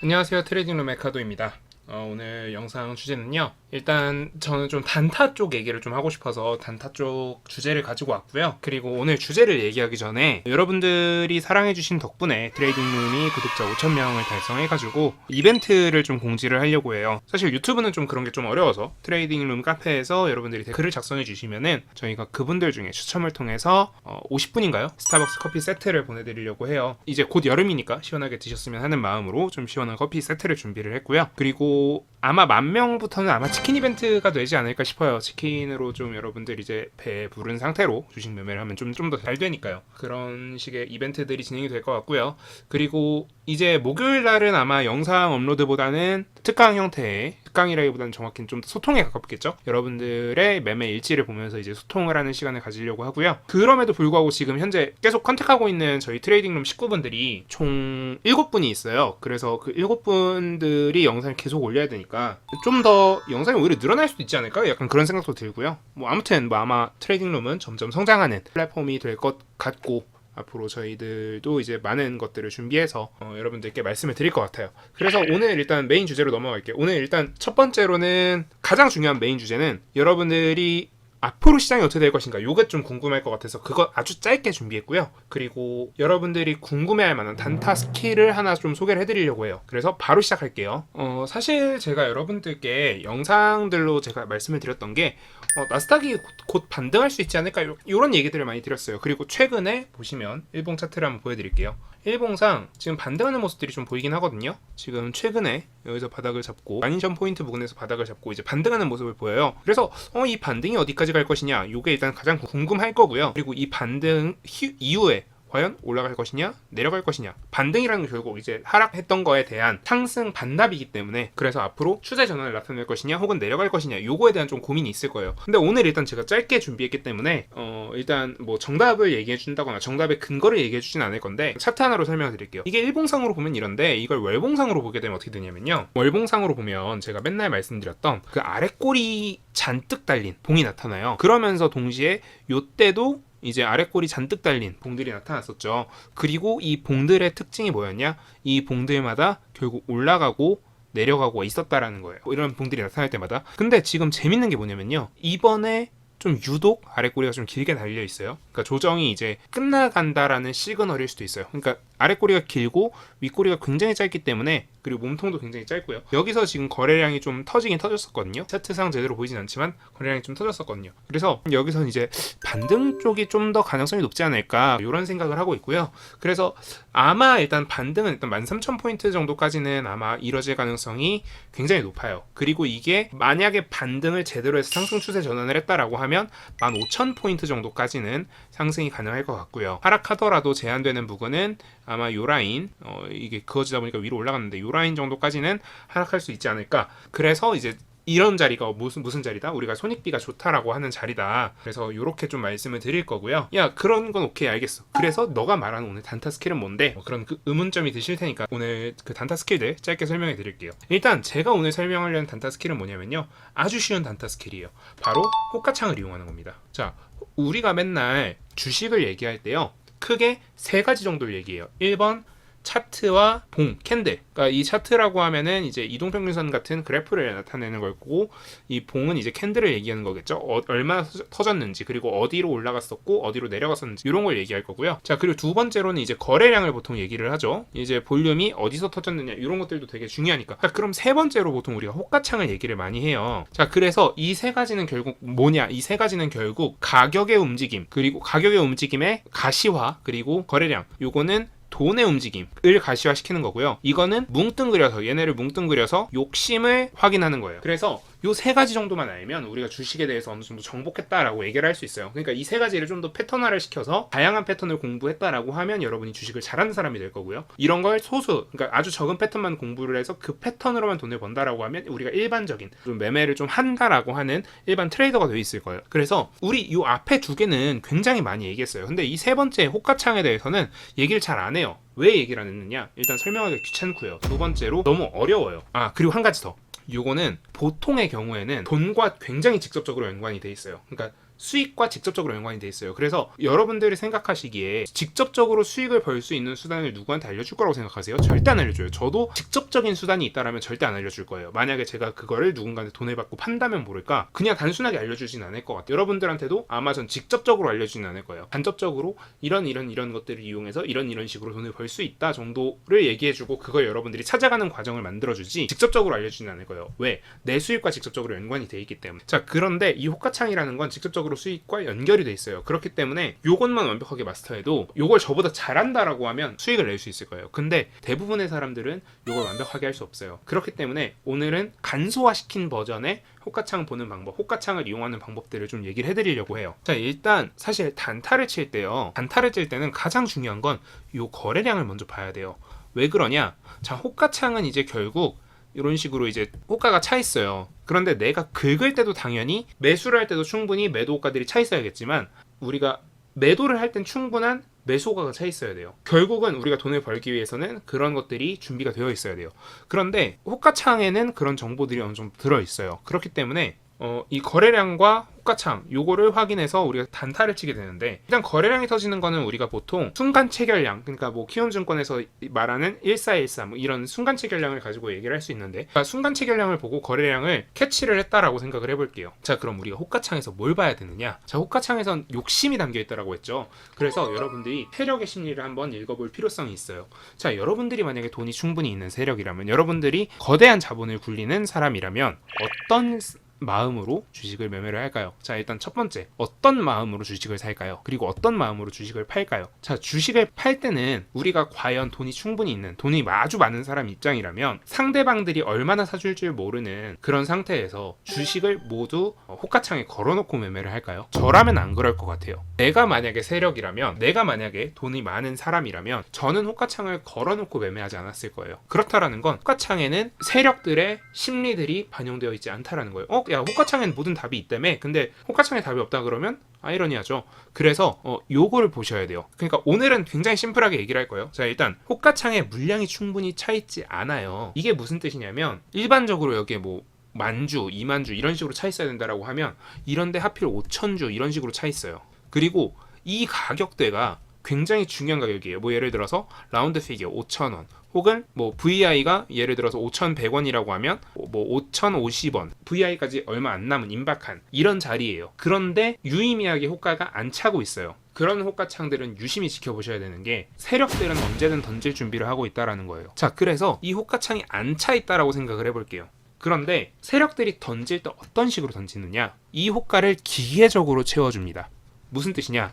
안녕하세요. 트레이딩룸의 카도입니다. 오늘 영상 주제는요. 일단 저는 좀 단타 쪽 얘기를 좀 하고 싶어서 단타 쪽 주제를 가지고 왔고요. 그리고 오늘 주제를 얘기하기 전에 여러분들이 사랑해주신 덕분에 트레이딩룸이 구독자 5,000명을 달성해가지고 이벤트를 좀 공지를 하려고 해요. 사실 유튜브는 좀 그런 게 좀 어려워서 트레이딩룸 카페에서 여러분들이 글을 작성해 주시면은 저희가 그분들 중에 추첨을 통해서 50분인가요? 스타벅스 커피 세트를 보내드리려고 해요. 이제 곧 여름이니까 시원하게 드셨으면 하는 마음으로 좀 시원한 커피 세트를 준비를 했고요. 그리고 아마 10,000명부터는 아마 치킨 이벤트가 되지 않을까 싶어요. 치킨으로 좀 여러분들 이제 배 부른 상태로 주식 매매를 하면 좀 더 잘 되니까요. 그런 식의 이벤트들이 진행이 될 것 같고요. 그리고 이제 목요일 날은 아마 영상 업로드보다는 특강 형태의, 특강이라기보다는 정확히는 좀 더 소통에 가깝겠죠. 여러분들의 매매 일지를 보면서 이제 소통을 하는 시간을 가지려고 하고요. 그럼에도 불구하고 지금 현재 계속 컨택하고 있는 저희 트레이딩룸 식구분들이 총 7분이 있어요. 그래서 그 7분들이 영상을 계속 올려야 되니까 좀 더 영상이 오히려 늘어날 수도 있지 않을까? 약간 그런 생각도 들고요. 아무튼 아마 트레이딩룸은 점점 성장하는 플랫폼이 될 것 같고, 앞으로 저희들도 이제 많은 것들을 준비해서 여러분들께 말씀을 드릴 것 같아요. 그래서 오늘 일단 메인 주제로 넘어갈게요. 오늘 일단 첫 번째로는 가장 중요한 메인 주제는 여러분들이 앞으로 시장이 어떻게 될 것인가, 요게 좀 궁금할 것 같아서 그거 아주 짧게 준비했고요. 그리고 여러분들이 궁금해할 만한 단타 스킬을 하나 좀 소개를 해드리려고 해요. 그래서 바로 시작할게요. 사실 제가 여러분들께 영상들로 제가 말씀을 드렸던 게 나스닥이 곧 반등할 수 있지 않을까, 이런 얘기들을 많이 드렸어요. 그리고 최근에 보시면 일봉 차트를 한번 보여드릴게요. 일봉상 지금 반등하는 모습들이 좀 보이긴 하거든요. 지금 최근에 여기서 바닥을 잡고 12,000 포인트 부근에서 바닥을 잡고 이제 반등하는 모습을 보여요. 그래서 이 반등이 어디까지 갈 것이냐, 이게 일단 가장 궁금할 거고요. 그리고 이 반등 이후에 과연 올라갈 것이냐 내려갈 것이냐, 반등이라는 게 결국 이제 하락했던 거에 대한 상승 반납이기 때문에, 그래서 앞으로 추세 전환을 나타낼 것이냐 혹은 내려갈 것이냐, 요거에 대한 좀 고민이 있을 거예요. 근데 오늘 일단 제가 짧게 준비했기 때문에 일단 뭐 정답을 얘기해 준다거나 정답의 근거를 얘기해 주진 않을 건데, 차트 하나로 설명을 드릴게요. 이게 일봉상으로 보면 이런데, 이걸 월봉상으로 보게 되면 어떻게 되냐면요, 월봉상으로 보면 제가 맨날 말씀드렸던 그 아래 꼬리 잔뜩 달린 봉이 나타나요. 그러면서 동시에 요때도 이제 아랫골이 잔뜩 달린 봉들이 나타났었죠. 그리고 이 봉들의 특징이 뭐였냐? 이 봉들마다 결국 올라가고 내려가고 있었다라는 거예요. 이런 봉들이 나타날 때마다. 근데 지금 재밌는 게 뭐냐면요, 이번에 좀 유독 아랫꼬리가 좀 길게 달려 있어요. 그러니까 조정이 이제 끝나간다라는 시그널일 수도 있어요. 그러니까 아랫꼬리가 길고 윗꼬리가 굉장히 짧기 때문에, 그리고 몸통도 굉장히 짧고요. 여기서 지금 거래량이 좀 터지긴 터졌었거든요. 차트상 제대로 보이진 않지만 거래량이 좀 터졌었거든요. 그래서 여기서 이제 반등 쪽이 좀 더 가능성이 높지 않을까, 이런 생각을 하고 있고요. 그래서 아마 일단 반등은 일단 13,000포인트 정도까지는 아마 이뤄질 가능성이 굉장히 높아요. 그리고 이게 만약에 반등을 제대로 해서 상승 추세 전환을 했다라고 하면 15,000포인트 정도까지는 상승이 가능할 것 같고요. 하락하더라도 제한되는 부분은 아마 요 라인, 이게 그어지다 보니까 위로 올라갔는데 요 라인 정도까지는 하락할 수 있지 않을까. 그래서 이제 이런 자리가 무슨 자리다? 우리가 손익비가 좋다라고 하는 자리다. 그래서 이렇게 좀 말씀을 드릴 거고요. 야, 그런 건 오케이, 알겠어. 그래서 너가 말하는 오늘 단타 스킬은 뭔데? 그런 그 의문점이 드실 테니까 오늘 그 단타 스킬들 짧게 설명해 드릴게요. 일단 제가 오늘 설명하려는 단타 스킬은 뭐냐면요, 아주 쉬운 단타 스킬이에요. 바로 호가창을 이용하는 겁니다. 자, 우리가 맨날 주식을 얘기할 때요, 크게 3가지 정도를 얘기해요. 1번 차트와 봉, 캔들. 그러니까 이 차트라고 하면은 이제 이동평균선 같은 그래프를 나타내는 거고, 이 봉은 이제 캔들을 얘기하는 거겠죠. 얼마나 터졌는지, 그리고 어디로 올라갔었고 어디로 내려갔었는지, 이런 걸 얘기할 거고요. 자, 그리고 두 번째로는 이제 거래량을 보통 얘기를 하죠. 이제 볼륨이 어디서 터졌느냐, 이런 것들도 되게 중요하니까. 자, 그럼 세 번째로 보통 우리가 호가창을 얘기를 많이 해요. 자, 그래서 이 3가지는 결국 뭐냐? 이 3가지는 결국 가격의 움직임, 그리고 가격의 움직임의 가시화, 그리고 거래량. 요거는 돈의 움직임을 가시화시키는 거고요. 이거는 뭉뚱그려서, 얘네를 뭉뚱그려서 욕심을 확인하는 거예요. 그래서 요 3가지 정도만 알면 우리가 주식에 대해서 어느 정도 정복했다라고 얘기를 할 수 있어요. 그러니까 이 3가지를 좀 더 패턴화를 시켜서 다양한 패턴을 공부했다라고 하면 여러분이 주식을 잘하는 사람이 될 거고요. 이런 걸 그러니까 아주 적은 패턴만 공부를 해서 그 패턴으로만 돈을 번다라고 하면 우리가 일반적인 좀 매매를 좀 한다라고 하는 일반 트레이더가 돼 있을 거예요. 그래서 우리 요 앞에 2개는 굉장히 많이 얘기했어요. 근데 이 3번째 호가창에 대해서는 얘기를 잘 안 해요. 왜 얘기를 안 했느냐? 일단 설명하기 귀찮고요. 두 번째로 너무 어려워요. 그리고 한 가지 더. 요거는 보통의 경우에는 돈과 굉장히 직접적으로 연관이 돼 있어요. 그러니까 수익과 직접적으로 연관이 돼 있어요. 그래서 여러분들이 생각하시기에 직접적으로 수익을 벌 수 있는 수단을 누구한테 알려줄 거라고 생각하세요? 절대 안 알려줘요. 저도 직접적인 수단이 있다라면 절대 안 알려줄 거예요. 만약에 제가 그거를 누군가한테 돈을 받고 판다면 모를까 그냥 단순하게 알려주진 않을 것 같아요. 여러분들한테도 아마 전 직접적으로 알려주진 않을 거예요. 간접적으로 이런 것들을 이용해서 이런 식으로 돈을 벌 수 있다 정도를 얘기해주고 그걸 여러분들이 찾아가는 과정을 만들어주지 직접적으로 알려주진 않을 거예요. 왜? 내 수익과 직접적으로 연관이 돼 있기 때문에. 자, 그런데 이 호가창이라는 건 직접적으로 수익과 연결이 돼 있어요. 그렇기 때문에 요것만 완벽하게 마스터해도 요걸 저보다 잘한다라고 하면 수익을 낼 수 있을 거예요. 근데 대부분의 사람들은 요걸 완벽하게 할 수 없어요. 그렇기 때문에 오늘은 간소화시킨 버전의 호가창 보는 방법, 호가창을 이용하는 방법들을 좀 얘기를 해드리려고 해요. 자, 일단 사실 단타를 칠 때요. 단타를 칠 때는 가장 중요한 건 요 거래량을 먼저 봐야 돼요. 왜 그러냐? 자, 호가창은 이제 결국 이런 식으로 이제 호가가 차 있어요. 그런데 내가 긁을 때도 당연히 매수를 할 때도 충분히 매도 호가들이 차 있어야겠지만 우리가 매도를 할 땐 충분한 매수 호가가 차 있어야 돼요. 결국은 우리가 돈을 벌기 위해서는 그런 것들이 준비가 되어 있어야 돼요. 그런데 호가창에는 그런 정보들이 어느 정도 들어 있어요. 그렇기 때문에 이 거래량과 호가창 요거를 확인해서 우리가 단타를 치게 되는데 일단 거래량이 터지는 거는 우리가 보통 순간 체결량 그러니까 뭐 키움증권에서 말하는 1414 뭐 이런 순간 체결량을 가지고 얘기를 할 수 있는데 그러니까 순간 체결량을 보고 거래량을 캐치를 했다라고 생각을 해볼게요. 자, 그럼 우리가 호가창에서 뭘 봐야 되느냐? 자, 호가창에선 욕심이 담겨 있다라고 했죠. 그래서 여러분들이 세력의 심리를 한번 읽어볼 필요성이 있어요. 자, 여러분들이 만약에 돈이 충분히 있는 세력이라면 여러분들이 거대한 자본을 굴리는 사람이라면 어떤 마음으로 주식을 매매를 할까요? 자, 일단 첫 번째, 어떤 마음으로 주식을 살까요? 그리고 어떤 마음으로 주식을 팔까요? 자, 주식을 팔 때는 우리가 과연 돈이 충분히 있는, 돈이 아주 많은 사람 입장이라면 상대방들이 얼마나 사줄 줄 모르는 그런 상태에서 주식을 모두 호가창에 걸어놓고 매매를 할까요? 저라면 안 그럴 것 같아요. 내가 만약에 세력이라면, 내가 만약에 돈이 많은 사람이라면 저는 호가창을 걸어놓고 매매하지 않았을 거예요. 그렇다라는 건 호가창에는 세력들의 심리들이 반영되어 있지 않다라는 거예요. 야, 호가창엔 모든 답이 있다며. 근데 호가창에 답이 없다 그러면 아이러니하죠. 그래서 요거를 보셔야 돼요. 그러니까 오늘은 굉장히 심플하게 얘기를 할 거예요. 자, 일단 호가창에 물량이 충분히 차 있지 않아요. 이게 무슨 뜻이냐면 일반적으로 여기에 뭐 만주, 2만주 이런 식으로 차 있어야 된다라고 하면 이런데 하필 5천주 이런 식으로 차 있어요. 그리고 이 가격대가 굉장히 중요한 가격이에요. 뭐 예를 들어서 라운드 피겨 5,000원 혹은 뭐 VI가 예를 들어서 5,100원이라고 하면 뭐 5,050원 VI까지 얼마 안 남은 임박한 이런 자리예요. 그런데 유의미하게 호가가 안 차고 있어요. 그런 호가창들은 유심히 지켜보셔야 되는 게 세력들은 언제든 던질 준비를 하고 있다라는 거예요. 자, 그래서 이 호가창이 안 차 있다라고 생각을 해볼게요. 그런데 세력들이 던질 때 어떤 식으로 던지느냐? 이 호가를 기계적으로 채워줍니다. 무슨 뜻이냐?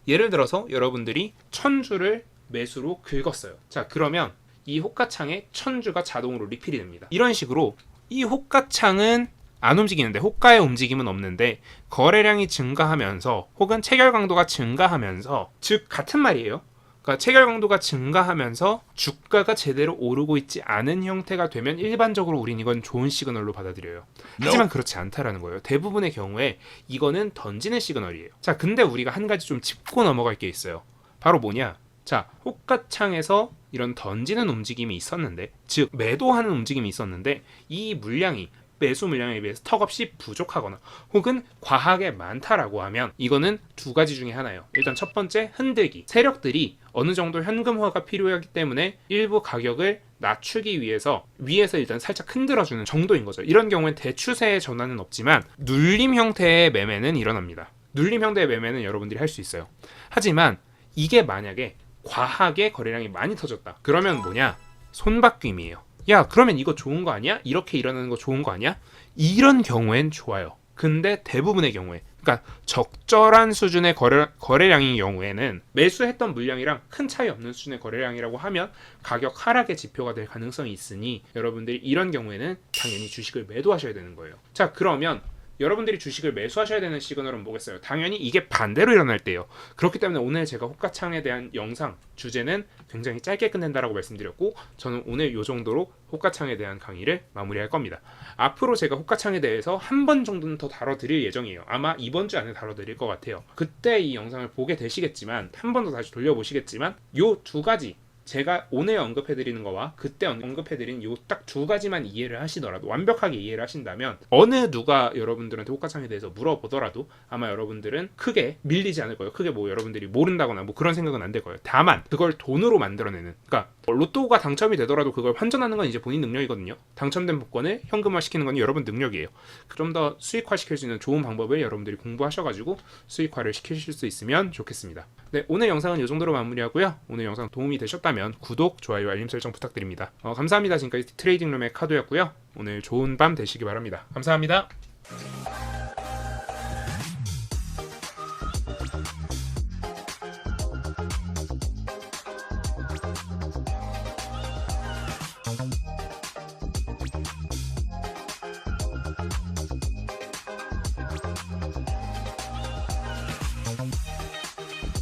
예를 들어서 여러분들이 1,000주를 매수로 긁었어요. 자, 그러면 이 호가창에 1,000주가 자동으로 리필이 됩니다. 이런 식으로 이 호가창은 안 움직이는데 호가의 움직임은 없는데 거래량이 증가하면서 혹은 체결 강도가 증가하면서 즉 같은 말이에요. 그러니까 체결 강도가 증가하면서 주가가 제대로 오르고 있지 않은 형태가 되면 일반적으로 우린 이건 좋은 시그널로 받아들여요. 하지만 그렇지 않다라는 거예요. 대부분의 경우에 이거는 던지는 시그널이에요. 자, 근데 우리가 한 가지 좀 짚고 넘어갈 게 있어요. 바로 뭐냐? 자, 호가창에서 이런 던지는 움직임이 있었는데 즉 매도하는 움직임이 있었는데 이 물량이 매수 물량에 비해서 턱없이 부족하거나 혹은 과하게 많다라고 하면 이거는 두 가지 중에 하나예요. 일단 첫 번째, 흔들기. 세력들이 어느 정도 현금화가 필요하기 때문에 일부 가격을 낮추기 위해서 위에서 일단 살짝 흔들어주는 정도인 거죠. 이런 경우엔 대추세의 전환은 없지만 눌림 형태의 매매는 일어납니다. 눌림 형태의 매매는 여러분들이 할 수 있어요. 하지만 이게 만약에 과하게 거래량이 많이 터졌다. 그러면 뭐냐? 손바뀜이에요. 야, 그러면 이거 좋은 거 아니야? 이렇게 일어나는 거 좋은 거 아니야? 이런 경우엔 좋아요. 근데 대부분의 경우에, 그러니까 적절한 수준의 거래량인 경우에는 매수했던 물량이랑 큰 차이 없는 수준의 거래량이라고 하면 가격 하락의 지표가 될 가능성이 있으니 여러분들이 이런 경우에는 당연히 주식을 매도하셔야 되는 거예요. 자, 그러면 여러분들이 주식을 매수하셔야 되는 시그널은 뭐겠어요? 당연히 이게 반대로 일어날 때예요. 그렇기 때문에 오늘 제가 호가창에 대한 영상 주제는 굉장히 짧게 끝낸다라고 말씀드렸고 저는 오늘 이 정도로 호가창에 대한 강의를 마무리할 겁니다. 앞으로 제가 호가창에 대해서 한 번 정도는 더 다뤄드릴 예정이에요. 아마 이번 주 안에 다뤄드릴 것 같아요. 그때 이 영상을 보게 되시겠지만 한 번 더 다시 돌려보시겠지만 이 두 가지 제가 오늘 언급해드리는 거와 그때 언급해드린 요 딱 두 가지만 이해를 하시더라도, 완벽하게 이해를 하신다면 어느 누가 여러분들한테 호가창에 대해서 물어보더라도 아마 여러분들은 크게 밀리지 않을 거예요. 크게 뭐 여러분들이 모른다거나 뭐 그런 생각은 안 될 거예요. 다만 그걸 돈으로 만들어내는, 그러니까 로또가 당첨이 되더라도 그걸 환전하는 건 이제 본인 능력이거든요. 당첨된 복권을 현금화 시키는 건 여러분 능력이에요. 좀 더 수익화 시킬 수 있는 좋은 방법을 여러분들이 공부하셔가지고 수익화를 시키실 수 있으면 좋겠습니다. 네, 오늘 영상은 이 정도로 마무리하고요. 오늘 영상 도움이 되셨다면 구독, 좋아요, 알림 설정 부탁드립니다. 감사합니다. 지금까지 트레이딩룸의 카도였고요. 오늘 좋은 밤 되시기 바랍니다. 감사합니다.